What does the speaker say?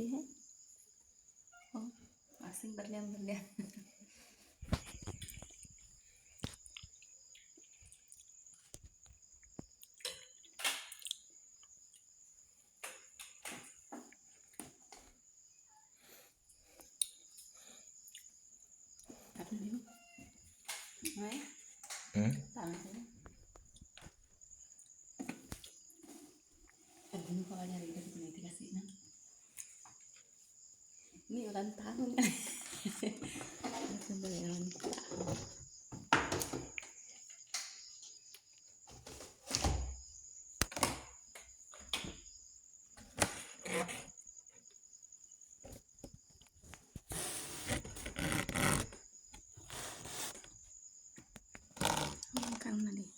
dia. Oh, asing berlian-berlian. Apa ini? Mai? Tangan saya. Aduh, kalau nyari kita punya dikasih nah. Ini ulang tahun. Sembel ulang tahun. Makan tadi.